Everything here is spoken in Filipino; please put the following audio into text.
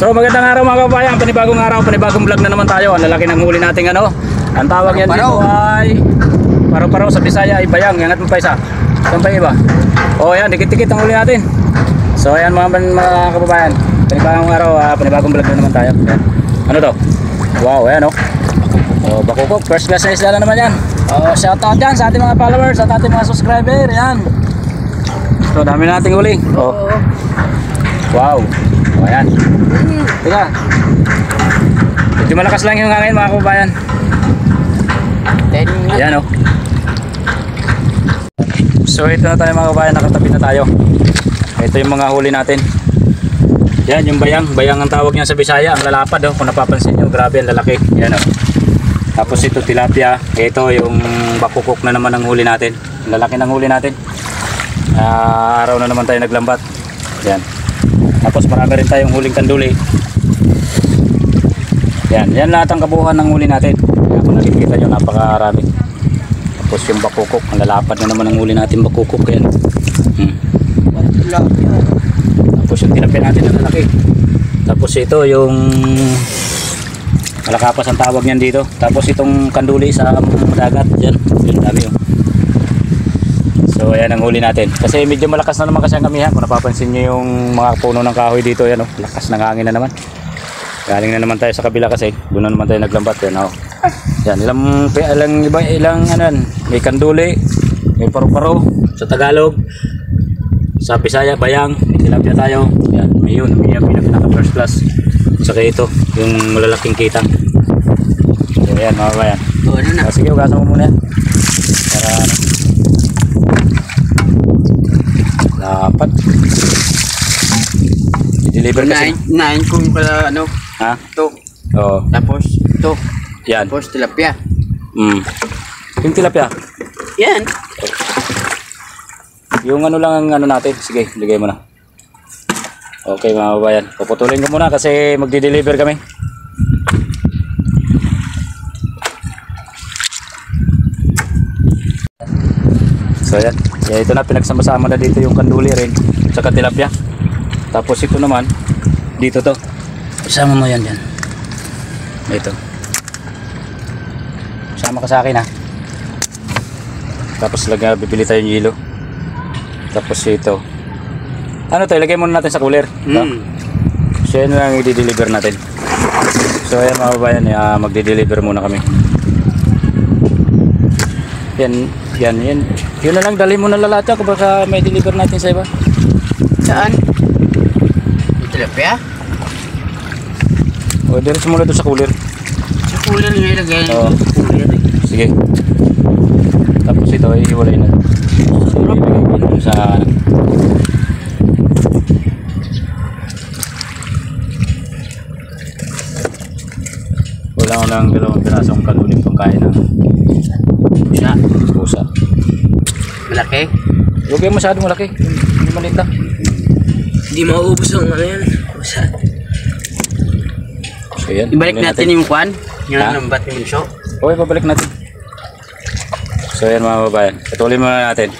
So magandang araw mga kabayan, panibagong araw, panibagong vlog na naman tayo. Ang lalaki ng huli nating ano. Ang tawag yan dito ay paro-paro, sa Bisaya ay bayang. Yangat mo pa isa. Saan pa iba? O yan, dikit-dikit ang huli natin. So ayan mga kababayan, panibagong araw, panibagong vlog na naman tayo. Yan. Ano to? Wow, ayan o. O bakukok, first class na isla na naman yan. O shout out dyan sa ating mga followers, at ating mga subscriber. Yan. So dami nating huli. O. Wow. O ayan. Teka. Medyo malakas lang yung hangin mga kababayan. Ayan o. So ito na tayo mga kababayan, nakatabi na tayo. Ito yung mga huli natin. Yan yung bayang. Bayang ang tawag niya sa Bisaya. Ang lalapad o. Kung napapansin nyo, grabe ang lalaki. Ayan o. Tapos ito tilapia. Ito yung bakukok na naman ang huli natin. Ang lalaki ng huli natin. Araw na naman tayo naglambat. Yan. Tapos marami rin tayong huling kanduli. Yan lahat ang kabuuan ng huli natin. Kaya kung nakikita nyo, napakarami. Tapos yung bakukok, ang lalapad na naman ang huli natin, bakukok. Yan. Tapos yung tilapia natin na lalaki. Tapos ito yung malakapas ang tawag niyan dito. Tapos itong kanduli sa dagat. Yan, yung dami yun. So ayan ang huli natin. Kasi medyo malakas na naman kasi ang kamihan. Kung napapansin nyo yung mga puno ng kahoy dito, yan o, lakas ng hangin na naman. Galing na naman tayo sa kabila kasi doon na naman tayo naglambat. Yan o. Yan, ilang ano, may kanduli, may paru-paro sa Tagalog, sa Bisaya bayang, may tilapia tayo. Yan, may pinaka first class. Saka ito, yung malalaking kitang. So yan mga kabayan. Sige, ugasan mo muna yan. Para ano, dapat i-deliver kasi. Nain ko pala ano. Ha? Ito. Oo. Tapos ito. Yan. Tapos tilapia. Yung tilapia. Yan. Yung ano lang ang ano natin. Sige, ligay mo na. Okay mga kabayan. Puputulin ko muna kasi magdi-deliver kami. So yan. Ito na, pinagsama-sama na dito yung kanduli rin. Saka tilapia. Tapos ito naman. Dito to. Isama mo yan dyan. Ito. Sama ka sa akin ha. Tapos bibili tayo ng yelo. Tapos ito. Ano to, ilagay muna natin sa cooler. So yan lang i-deliver natin. So ayan mga kabayan, magdi-deliver muna kami. Yan. Yun na lang, dali mo na lalata kung baka may deliver natin sa iba. Saan? Yung tilapia? O, diretso muna doon sa cooler. Sa cooler nyo ilagay. Oo. Sige. Tapos ito, iiwalay na. Ibigay ko dun sa wala ko ng 2 pirasong kaluling pangkain ng pusa. Malaki? Huwag kayo masyadong malaki. Hindi maliit lang. Hindi mauubos ang ano yan. So yan. Ibalik natin yung kwan. Yung lambat ni Minso. Okay, pabalik natin. So yan mga babayan. Patuloy muna natin.